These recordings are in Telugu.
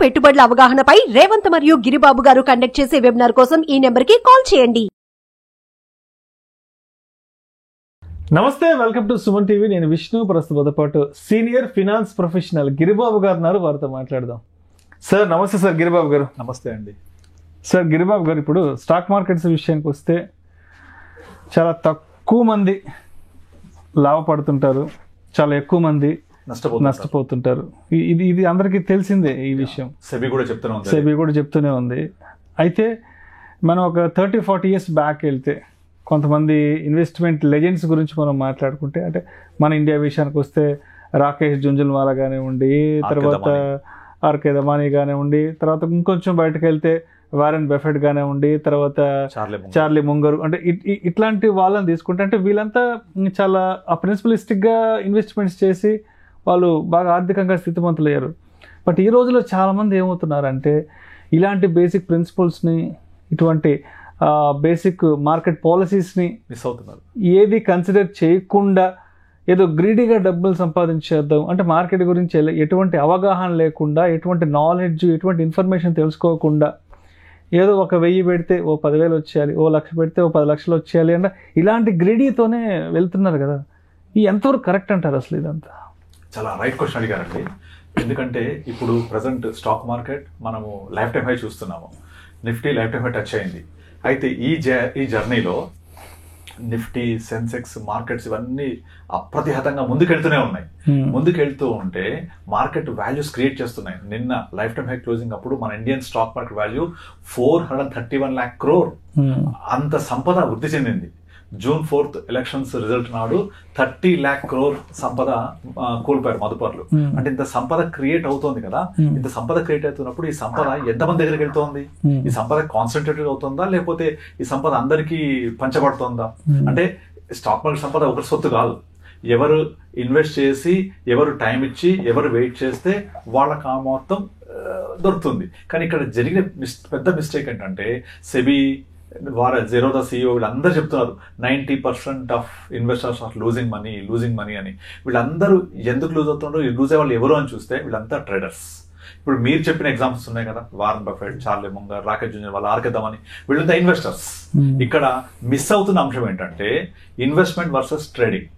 పెట్టుబడుల అవగాహనపై రేవంత్ మరియు గిరిబాబు గారు కండక్ట్ చేసే వెబినార్ కోసం ఈ నెంబర్ కి కాల్ చేయండి. నమస్తే, వెల్కమ్ టు సుమన్ టీవీ. నేను విష్ణు. ప్రస్తుతంతో పాటు సీనియర్ ఫినాన్స్ ప్రొఫెషనల్ గిరిబాబు గారు ఉన్నారు. వారితో మాట్లాడదాం. సార్ నమస్తే. సార్ గిరిబాబు గారు. నమస్తే అండి. సార్ గిరిబాబు గారు, ఇప్పుడు స్టాక్ మార్కెట్స్ విషయానికి వస్తే చాలా తక్కువ మంది లాభపడుతుంటారు, చాలా ఎక్కువ మంది నష్టపోతుంటారు. ఇది అందరికీ తెలిసిందే ఈ విషయం. సెబీ కూడా చెప్తూనే ఉంది. అయితే మనం ఒక 30-40 ఇయర్స్ బ్యాక్ వెళ్తే కొంతమంది ఇన్వెస్ట్మెంట్ లెజెండ్స్ గురించి మనం మాట్లాడుకుంటే, అంటే మన ఇండియా విషయానికి వస్తే రాకేష్ జుంజున్వాలా కానివ్వండి, తర్వాత ఆర్కే దమానీ కానివ్వండి, తర్వాత ఇంకొంచెం బయటకు వెళ్తే వారెన్ బెఫెట్ కానివ్వండి, తర్వాత చార్లీ ముంగర్, అంటే ఇట్లాంటి వాళ్ళని తీసుకుంటే, అంటే వీళ్ళంతా చాలా ప్రిన్సిపలిస్టిక్గా ఇన్వెస్ట్మెంట్స్ చేసి వాళ్ళు బాగా ఆర్థికంగా స్థితిమంతులు అయ్యారు. బట్ ఈ రోజులో చాలామంది ఏమవుతున్నారంటే ఇలాంటి బేసిక్ ప్రిన్సిపల్స్ని, ఇటువంటి బేసిక్ మార్కెట్ పాలసీస్ని మిస్ అవుతున్నారు. ఏది కన్సిడర్ చేయకుండా ఏదో గ్రీడీగా డబ్బులు సంపాదించేద్దాం అంటే, మార్కెట్ గురించి ఎటువంటి అవగాహన లేకుండా, ఎటువంటి నాలెడ్జ్, ఎటువంటి ఇన్ఫర్మేషన్ తెలుసుకోకుండా ఏదో ఒక 1000 పెడితే ఓ 10,000 వచ్చేయాలి, ఓ 1,00,000 పెడితే ఓ 10 లక్షలు వచ్చేయాలి అంటే ఇలాంటి గ్రీడీతోనే వెళ్తున్నారు కదా. ఈ ఎంతవరకు కరెక్ట్ అంటారు అసలు ఇదంతా? చాలా రైట్ క్వశ్చన్ అడిగారండి. ఎందుకంటే ఇప్పుడు ప్రజెంట్ స్టాక్ మార్కెట్ మనము లైఫ్ టైం హై చూస్తున్నాము. Nifty life time high touch అయింది. అయితే ఈ జర్నీలో నిఫ్టీ, సెన్సెక్స్, మార్కెట్స్ ఇవన్నీ అప్రతిహతంగా ముందుకెళ్తూనే ఉన్నాయి. ముందుకెళ్తూ ఉంటే మార్కెట్ వాల్యూస్ క్రియేట్ చేస్తున్నాయి. నిన్న లైఫ్ టైం హై క్లోజింగ్ అప్పుడు మన Indian stock market value 431 lakh crore అంత సంపద వృద్ధి చెందింది. June 4th ఎలక్షన్స్ రిజల్ట్ నాడు 30 lakh crore సంపద కోల్పోయారు మదుపర్లు. అంటే ఇంత సంపద క్రియేట్ అవుతోంది కదా. ఇంత సంపద క్రియేట్ అవుతున్నప్పుడు ఈ సంపద ఎంతమంది దగ్గరికి వెళ్తోంది? ఈ సంపద కాన్సన్ట్రేటెడ్ అవుతుందా, లేకపోతే ఈ సంపద అందరికీ పంచబడుతుందా? అంటే స్టాక్ మార్కెట్ సంపద ఒకరి సొత్తు కాదు. ఎవరు ఇన్వెస్ట్ చేసి, ఎవరు టైం ఇచ్చి, ఎవరు వెయిట్ చేస్తే వాళ్ళకి ఆ మొత్తం దొరుకుతుంది. కానీ ఇక్కడ జరిగిన పెద్ద మిస్టేక్ ఏంటంటే, సెబీ, జెరోదా CEO వీళ్ళందరూ చెప్తున్నారు 90% of investors are losing money అని. వీళ్ళందరూ ఎందుకు లూజ్ అవుతుండ్రో, లూజ్ అయ్యే వాళ్ళు ఎవరు అని చూస్తే వీళ్ళంతా ట్రేడర్స్. ఇప్పుడు మీరు చెప్పిన ఎగ్జాంపుల్స్ ఉన్నాయి కదా, Warren Buffett, Charlie ముంగర్, Rakesh Jhunjhunwala, RK Damani, వీళ్ళంతా ఇన్వెస్టర్స్. ఇక్కడ మిస్ అవుతున్న అంశం ఏంటంటే ఇన్వెస్ట్మెంట్ వర్సెస్ ట్రేడింగ్.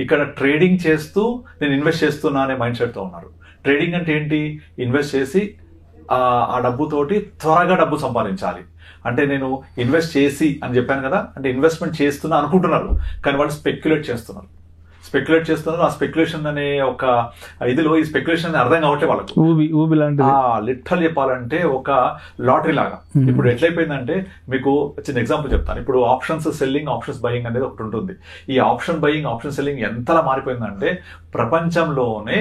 ఇక్కడ ట్రేడింగ్ చేస్తూ నేను ఇన్వెస్ట్ చేస్తున్నా అనే మైండ్ సెట్తో ఉన్నారు. ట్రేడింగ్ అంటే ఏంటి? ఇన్వెస్ట్ చేసి ఆ డబ్బుతోటి త్వరగా డబ్బు సంపాదించాలి. అంటే నేను ఇన్వెస్ట్ చేసి అని చెప్పాను కదా, అంటే ఇన్వెస్ట్మెంట్ చేస్తున్నా అనుకుంటున్నారు, కానీ వాళ్ళు స్పెక్యులేట్ చేస్తున్నారు. ఆ స్పెక్యులేషన్ అనే ఒక ఇదిలో ఈ స్పెక్యులేషన్ అర్థం కావట్లే వాళ్ళకు. లిటరల్ చెప్పాలంటే ఒక లాటరీ లాగా. ఇప్పుడు ఎట్లయిపోయిందంటే, మీకు చిన్న ఎగ్జాంపుల్ చెప్తాను. ఇప్పుడు ఆప్షన్స్ సెల్లింగ్, ఆప్షన్స్ బయింగ్ అనేది ఒకటి ఉంటుంది. ఈ ఆప్షన్ బయింగ్, ఆప్షన్ సెల్లింగ్ ఎంతలా మారిపోయిందంటే, ప్రపంచంలోనే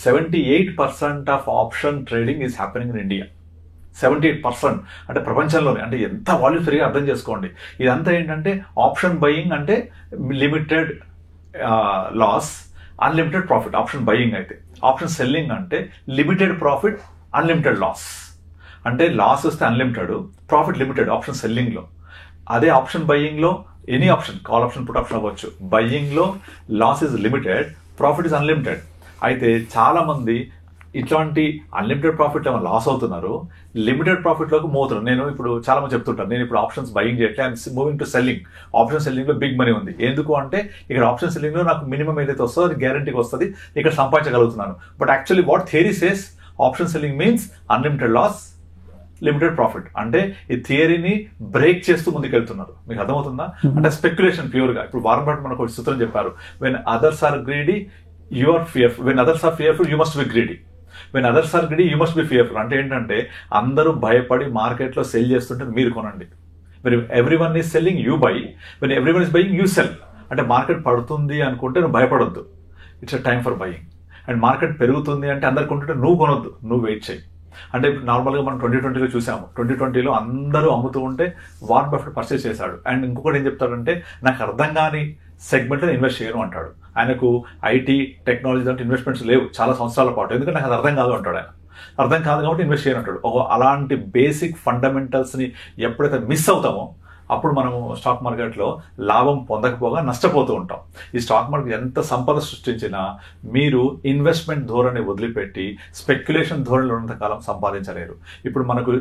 78% of option trading is happening in India. 78% అంటే ప్రపంచంలోనే. అంటే ఎంత వాల్యూస్ పెరిగి అర్థం చేసుకోండి. ఇదంతా ఏంటంటే, ఆప్షన్ బయింగ్ అంటే limited loss, unlimited profit option buying అయితే. ఆప్షన్ సెల్లింగ్ అంటే లిమిటెడ్ ప్రాఫిట్, అన్లిమిటెడ్ లాస్. అంటే లాస్ వస్తే అన్లిమిటెడ్, ప్రాఫిట్ లిమిటెడ్ ఆప్షన్ సెల్లింగ్లో. అదే ఆప్షన్ బయింగ్లో any option, call option, put option అవ్వచ్చు, బయింగ్లో loss is limited, profit is unlimited. అయితే చాలామంది ఇట్లాంటి అన్లిమిటెడ్ ప్రాఫిట్ ఏమైనా లాస్ అవుతున్నారు, లిమిటెడ్ ప్రాఫిట్లోకి మోతున్నారు. నేను ఇప్పుడు చాలా మంది చెప్తుంటాను, నేను ఇప్పుడు ఆప్షన్స్ బయింగ్ చేయట్లే, I'm moving to selling. Option సెల్లింగ్లో big money ఉంది. ఎందుకు అంటే ఇక్కడ ఆప్షన్ సెల్లింగ్లో నాకు మినిమం ఏదైతే వస్తుందో అది గ్యారంటీకి వస్తుంది, ఇక్కడ సంపాదించగలుగుతున్నాను. But actually what theory says, option selling means unlimited loss, limited profit. అంటే ఈ థియరీని బ్రేక్ చేస్తూ ముందుకెళ్తున్నారు. మీకు అర్థమవుతుందా? అంటే స్పెక్యులేషన్ ప్యూర్గా. ఇప్పుడు వారెన్ బఫెట్ మనకు ఒక సూత్రం చెప్పారు, when others are greedy you are fearful, when others are fearful you must be greedy, when others are greedy you must be fearful. అంటే ఏంటంటే, అందరూ భయపడి మార్కెట్లో సెల్ చేస్తుంటే మీరు కొనండి. When everyone is selling you buy, when everyone is buying you sell. అంటే మార్కెట్ పడుతుంది అనుకుంటే నువ్వు భయపడొద్దు, it's a time for buying. And market పెరుగుతుంది అంటే అందరు కొంటుంటే నువ్వు కొనొద్దు, నువ్వు వెయిట్ చేయి. అంటే నార్మల్గా మనం 2020లో చూసాము. 2020లో అందరూ అమ్ముతూ ఉంటే వారెన్ బఫెట్ పర్చేస్ చేశాడు. అండ్ ఇంకొకటి ఏం చెప్తాడంటే, నాకు అర్థం కాని సెగ్మెంట్లో ఇన్వెస్ట్ చేయను అంటాడు. ఆయనకు ఐటీ, టెక్నాలజీ అంటే ఇన్వెస్ట్మెంట్స్ లేవు చాలా సంవత్సరాల పాటు, ఎందుకంటే నాకు అది అర్థం కాదు అంటాడు. ఆయన అర్థం కాదు కాబట్టి ఇన్వెస్ట్ చేయను అంటాడు. అలాంటి బేసిక్ ఫండమెంటల్స్ని ఎప్పుడైతే మిస్ అవుతామో అప్పుడు మనము స్టాక్ మార్కెట్లో లాభం పొందకపోగా నష్టపోతూ ఉంటాం. ఈ స్టాక్ మార్కెట్ ఎంత సంపద సృష్టించినా మీరు ఇన్వెస్ట్మెంట్ ధోరణి వదిలిపెట్టి స్పెక్యులేషన్ ధోరణిలో ఉన్నంత కాలం సంపాదించలేరు. ఇప్పుడు మనకు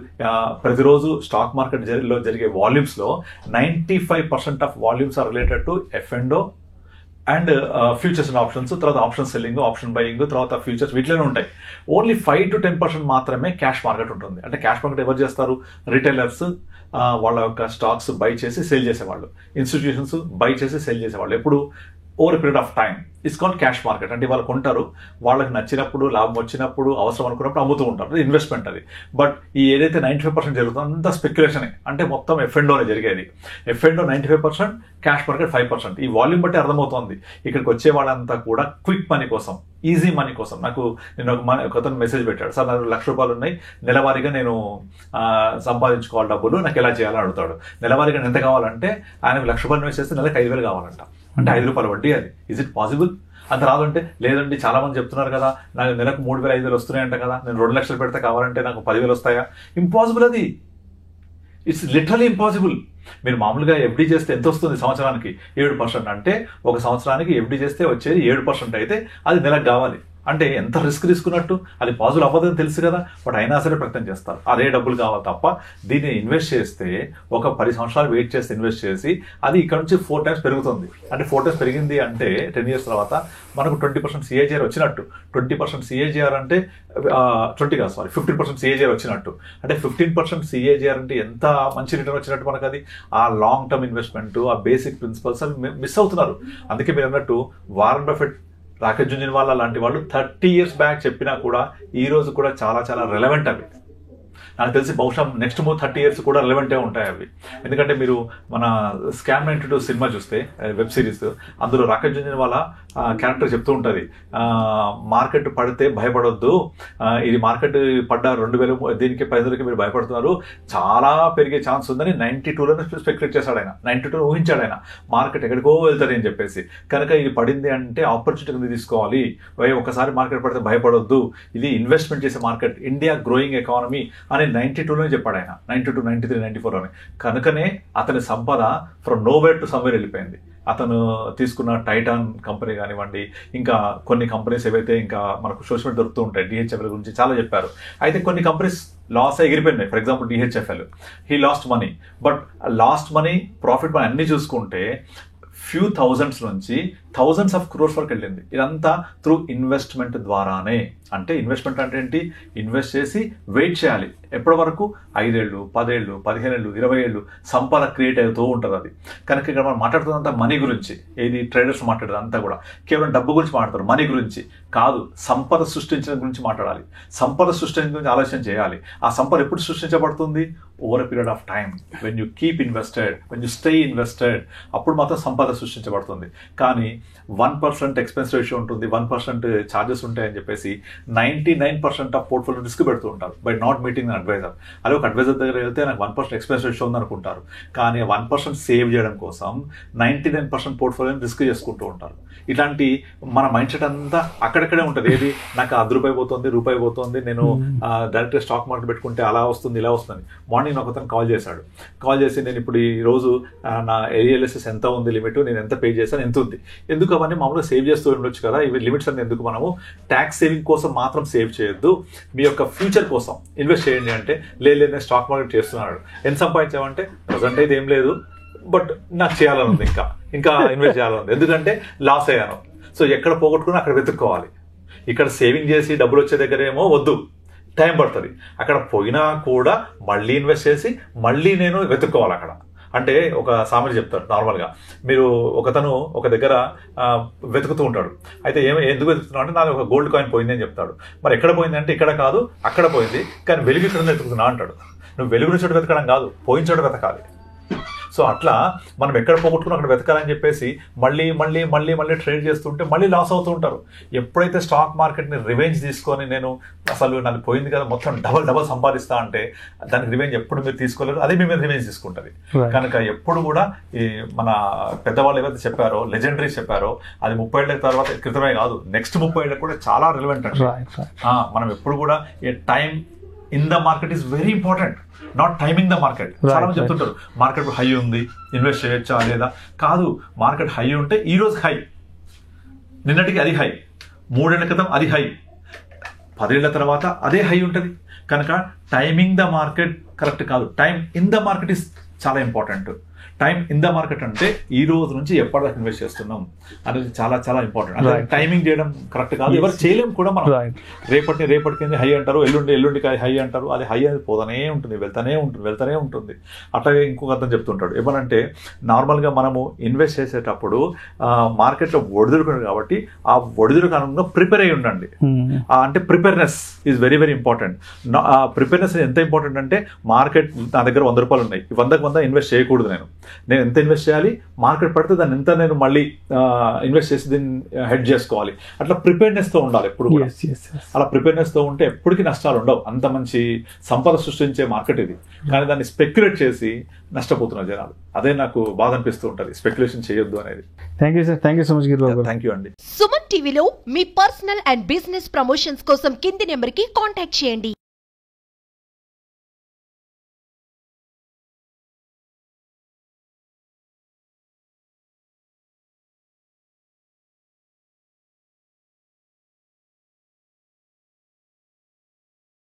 ప్రతిరోజు స్టాక్ మార్కెట్లో జరిగే వాల్యూమ్స్లో 95% of volumes are related to F&O and futures and options, తర్వాత ఆప్షన్ సెల్లింగ్, ఆప్షన్ బయింగ్, తర్వాత ఫ్యూచర్స్, వీటిలోనే ఉంటాయి. ఓన్లీ 5 to 10% మాత్రమే క్యాష్ మార్కెట్ ఉంటుంది. అంటే క్యాష్ మార్కెట్ ఎవరు చేస్తారు? రిటైలర్స్ వాళ్ళ యొక్క స్టాక్స్ బై చేసి సేల్ చేసేవాళ్ళు, ఇన్స్టిట్యూషన్స్ బై చేసి సేల్ చేసేవాళ్ళు. ఎప్పుడు? Over period of time. It's called cash market. అంటే వాళ్ళు కొంటారు, వాళ్ళకి నచ్చినప్పుడు, లాభం వచ్చినప్పుడు, అవసరం అనుకున్నప్పుడు అమ్ముతూ ఉంటారు. ఇన్వెస్ట్మెంట్ అది. బట్ ఈ ఏదైతే 95% జరుగుతుందో అంతా స్పెక్యులేషనే. అంటే మొత్తం F&Oనే జరిగేది. F&O 95%, cash market 5%. ఈ వాల్యూమ్ బట్టి అర్థమవుతోంది. ఇక్కడికి వచ్చే వాళ్ళంతా కూడా క్విక్ మనీ కోసం, ఈజీ మనీ కోసం. నాకు నేను ఒకతను మెసేజ్ పెట్టాడు, సార్ నాకు ₹1,00,000 ఉన్నాయి, నెలవారీగా నేను సంపాదించుకోవాలి డబ్బులు, నాకు ఎలా చేయాలని అడుగుతాడు. నెలవారీగా ఎంత కావాలంటే ఆయనకు ₹1,00,000 ఇన్వెస్ట్ చేస్తే నెలకు 5,000 కావాలంట. అంటే ₹5 వడ్డీ అది. Is it possible? అంత రాదు అంటే, లేదండి చాలా మంది చెప్తున్నారు కదా, నాకు నెలకు 3,000-5,000 వస్తున్నాయంట కదా, నేను 2 లక్షలు పెడితే కావాలంటే నాకు 10,000 వస్తాయా? ఇంపాసిబుల్ అది. It's literally impossible. మీరు మామూలుగా ఎఫ్డీ చేస్తే ఎంత వస్తుంది సంవత్సరానికి? 7%. అంటే ఒక సంవత్సరానికి ఎఫ్డీ చేస్తే వచ్చేది 7% అయితే అది నెలకు కావాలి. అంటే ఎంత రిస్క్ తీసుకున్నట్టు? అది పాజిబుల్ అవ్వదని తెలుసు కదా, బట్ అయినా సరే ప్రయత్నం చేస్తారు. అదే డబ్బులు కావాలి తప్ప దీన్ని ఇన్వెస్ట్ చేస్తే ఒక 10 సంవత్సరాలు వెయిట్ చేసి ఇన్వెస్ట్ చేసి అది ఇక్కడ నుంచి 4 times పెరుగుతుంది. అంటే 4 times పెరిగింది అంటే 10 years తర్వాత మనకు 20% CAGR వచ్చినట్టు. 20% CAGR అంటే 15% CAGR వచ్చినట్టు. అంటే 15% CAGR అంటే ఎంత మంచి రిటర్న్ వచ్చినట్టు మనకు. అది ఆ లాంగ్ టర్మ్ ఇన్వెస్ట్మెంట్, ఆ బేసిక్ ప్రిన్సిపల్స్ అవి మిస్ అవుతున్నారు. అందుకే మీరు అన్నట్టు వారన్ బఫెట్, రాకేష్ జుంజున్వాలా లాంటి వాళ్ళు 30 years బ్యాక్ చెప్పినా కూడా ఈ రోజు కూడా చాలా చాలా రెలవెంట్ అవి. నాకు తెలిసి బహుశా నెక్స్ట్ 30 years కూడా రెలవెంటే ఉంటాయి అవి. ఎందుకంటే మీరు మన స్కామ్ 92 సినిమా చూస్తే, వెబ్ సిరీస్, అందులో రాకేష్ జుంజున్వాలా క్యారెక్టర్ చెప్తూ ఉంటుంది, మార్కెట్ పడితే భయపడొద్దు, ఇది మార్కెట్ పడ్డ 2000 దీనికి 10,000కి మీరు భయపడుతున్నారు, చాలా పెరిగే ఛాన్స్ ఉందని 92లోనే స్పెక్యులేట్ చేశాడు ఆయన. 92 ఊహించాడు ఆయన మార్కెట్ ఎక్కడికో వెళ్తుంది అని చెప్పేసి. కనుక ఇది పడింది అంటే ఆపర్చునిటీ కింద తీసుకోవాలి, ఒకసారి మార్కెట్ పడితే భయపడొద్దు, ఇది ఇన్వెస్ట్మెంట్ చేసే మార్కెట్, ఇండియా గ్రోయింగ్ ఎకానమీ అని 92లోనే చెప్పాడు ఆయన. 92, 93, 94లోనే. కనుకనే అతని సంపద ఫ్రమ్ నోవేర్ టు సమ్వేర్ వెళ్ళిపోయింది. అతను తీసుకున్న టైటాన్ కంపెనీ కానివ్వండి, ఇంకా కొన్ని కంపెనీస్ ఏవైతే ఇంకా మనకు సోషల్ మీడియా దొరుకుతూ ఉంటాయి, DHFL గురించి చాలా చెప్పారు. అయితే కొన్ని కంపెనీస్ లాస్ ఎగిరిపోయినాయి. For example DHFL, he lost money. But lost money, profit money అన్ని చూసుకుంటే few thousands నుంచి thousands of crores వరకు వెళ్ళింది. ఇదంతా త్రూ ఇన్వెస్ట్మెంట్ ద్వారానే. అంటే ఇన్వెస్ట్మెంట్ అంటే ఏంటి? ఇన్వెస్ట్ చేసి వెయిట్ చేయాలి. ఎప్పటి వరకు? 5 ఏళ్ళు, 10 ఏళ్ళు, 15 ఏళ్ళు, 20 ఏళ్ళు సంపద క్రియేట్ అవుతూ ఉంటుంది అది. కనుక ఇక్కడ మనం మాట్లాడుతున్నంత మనీ గురించి, ఏది ట్రేడర్స్ మాట్లాడేది అంతా కూడా కేవలం డబ్బు గురించి మాట్లాడతారు, మనీ గురించి కాదు. సంపద సృష్టించడం గురించి మాట్లాడాలి. సంపద సృష్టించడం గురించి ఆలోచన చేయాలి. ఆ సంపద ఎప్పుడు సృష్టించబడుతుంది? Over a period of time, when you keep invested, when you stay invested, అప్పుడు మాత్రం సంపద సృష్టించబడుతుంది. కానీ 1% ఎక్స్పెన్స్ రేషియో ఉంటుంది, 1% ఛార్జెస్ ఉంటాయని చెప్పేసి 99% ఆఫ్ పోర్ట్ఫోలియో రిస్క్ పెడుతూ ఉంటారు by not meeting an advisor. అదే ఒక అడ్వైజర్ దగ్గర వెళ్తే నాకు 1% ఎక్స్పెన్స్ రేషియో ఉందనుకుంటారు, కానీ 1% సేవ్ చేయడం కోసం 99% పోర్ట్ఫోలియోని రిస్క్ చేసుకుంటూ ఉంటారు. ఇట్లాంటి మన మైండ్ సెట్ అంతా అక్కడక్కడే ఉంటుంది. ఏది? నాకు ₹1 పోతుంది, రూపాయి పోతుంది, నేను డైరెక్ట్గా స్టాక్ మార్కెట్ పెట్టుకుంటే అలా వస్తుంది, ఇలా వస్తుంది. మార్నింగ్ నాకు అతను కాల్ చేశాడు. కాల్ చేసి నేను ఇప్పుడు ఈ రోజు నా ALSS ఎంత ఉంది లిమిట్, నేను ఎంత పే చేశాను, ఎంత ఉంది, ఎందుకు అవన్నీ మామూలుగా సేవ్ చేస్తూ ఉండొచ్చు కదా, ఇవి లిమిట్స్ అన్ని ఎందుకు, మనము ట్యాక్స్ సేవింగ్ కోసం మాత్రం సేవ్ చేయొద్దు, మీ యొక్క ఫ్యూచర్ కోసం ఇన్వెస్ట్ చేయండి అంటే, లేదు నేను స్టాక్ మార్కెట్ చేస్తున్నాడు. ఎంత సంపాదించామంటే ప్రజెంట్ అయితే ఏం లేదు, బట్ నాకు చేయాలని ఉంది, ఇంకా ఇన్వెస్ట్ చేయాలని ఉంది, ఎందుకంటే లాస్ అయ్యాను. సో ఎక్కడ పోగొట్టుకుని అక్కడ వెతుక్కోవాలి. ఇక్కడ సేవింగ్ చేసి డబ్బులు వచ్చే దగ్గర ఏమో వద్దు, టైం పడుతుంది. అక్కడ పోయినా కూడా మళ్ళీ ఇన్వెస్ట్ చేసి మళ్ళీ నేను వెతుక్కోవాలి అక్కడ. అంటే ఒక సామెత చెప్తారు నార్మల్గా, మీరు ఒకతను ఒక దగ్గర వెతుకుతూ ఉంటాడు. అయితే ఎందుకు వెతుకుతున్నావు అంటే, నాది ఒక గోల్డ్ కాయిన్ పోయింది అని చెప్తాడు. మరి ఎక్కడ పోయింది అంటే, ఇక్కడ కాదు అక్కడ పోయింది, కానీ వెలుగు ఇక్కడ వెతుకుతున్నా అంటాడు. నువ్వు వెలుగుని చోట వెతకడం కాదు, పోయిన చోట వెతకాలి. సో అట్లా మనం ఎక్కడ పోగొట్టుకుని అక్కడ వెతకాలని చెప్పేసి మళ్ళీ మళ్ళీ మళ్ళీ మళ్ళీ ట్రేడ్ చేస్తుంటే మళ్ళీ లాస్ అవుతూ ఉంటారు. ఎప్పుడైతే స్టాక్ మార్కెట్ని రివెంజ్ తీసుకొని, నేను అసలు నాకు పోయింది కదా మొత్తం డబల్ సంపాదిస్తా అంటే, దానికి రివెంజ్ ఎప్పుడు మీరు తీసుకోలేరు, అదే మీ మీద రివెంజ్ తీసుకుంటుంది. కనుక ఎప్పుడు కూడా ఈ మన పెద్దవాళ్ళు ఏవైతే చెప్పారో, లెజెండరీస్ చెప్పారో, అది 30 ఏళ్ళ తర్వాత క్రితమే కాదు, నెక్స్ట్ 30 ఏళ్ళకి కూడా చాలా రిలవెంట్ అండి. మనం ఎప్పుడు కూడా ఏ time in the market is very important, not timing the market. చాలా మంది చెప్తుంటారు మార్కెట్ హై ఉంది, ఇన్వెస్ట్ చేయొచ్చా లేదా. కాదు, మార్కెట్ హై ఉంటే ఈ రోజు హై, నిన్నటికి అది హై, 3 ఏళ్ల క్రితం అది హై, 10 ఏళ్ల తర్వాత అదే హై ఉంటుంది. కనుక టైమింగ్ ద మార్కెట్ కరెక్ట్ కాదు, time in the market is చాలా important. Time in the market అంటే ఈ రోజు నుంచి ఎప్పటిదాకా ఇన్వెస్ట్ చేస్తున్నాం అనేది చాలా చాలా ఇంపార్టెంట్. అంటే టైమింగ్ చేయడం కరెక్ట్ కాదు, ఎవరు చేయలేము కూడా. మనం రేపటికి హై అంటారు, ఎల్లుండికి హై అంటారు, అది హై అనేది పోతానే ఉంటుంది, వెళ్తానే ఉంటుంది. అట్లాగే ఇంకొక అర్థం చెప్తుంటాడు ఏమనంటే, నార్మల్గా మనము ఇన్వెస్ట్ చేసేటప్పుడు మార్కెట్లో ఒడిదుడుకున్నాడు కాబట్టి ఆ ఒడిదుడుకు అనుగుణంగా ప్రిపేర్ అయ్యి ఉండండి. అంటే preparedness is very very important. Preparedness ఎంత ఇంపార్టెంట్ అంటే, మార్కెట్ నా దగ్గర 100 రూపాయలు ఉన్నాయి, 100కి ఇన్వెస్ట్ చేయకూడదు. నేను ఎంత ఇన్వెస్ట్ చేయాలి, మార్కెట్ పడితే దాన్ని ఎంత నేను మళ్ళీ ఇన్వెస్ట్ చేసి దీన్ని హెడ్ చేసుకోవాలి. అట్లా ప్రిపేర్నెస్తో ఉండాలి ఎప్పుడు కూడా. అలా ప్రిపేర్నెస్తో ఉంటే ఎప్పటికీ నష్టాలు ఉండవు. అంత మంచి సంపద సృష్టించే మార్కెట్ ఇది, కానీ దాన్ని స్పెక్యులేట్ చేసి నష్టపోతున్నారు జనాలు. అదే నాకు బాధ అనిపిస్తూ ఉంటుంది, స్పెక్యులేషన్ చేయొద్దు అనేది. Thank you sir, thank you so much Giribabu. Thank you అండి. సుమన్ టీవీలో మీ పర్సనల్ అండ్ బిజినెస్ ప్రమోషన్స్ కోసం కింది నెంబర్కి కాంటాక్ట్ చేయండి.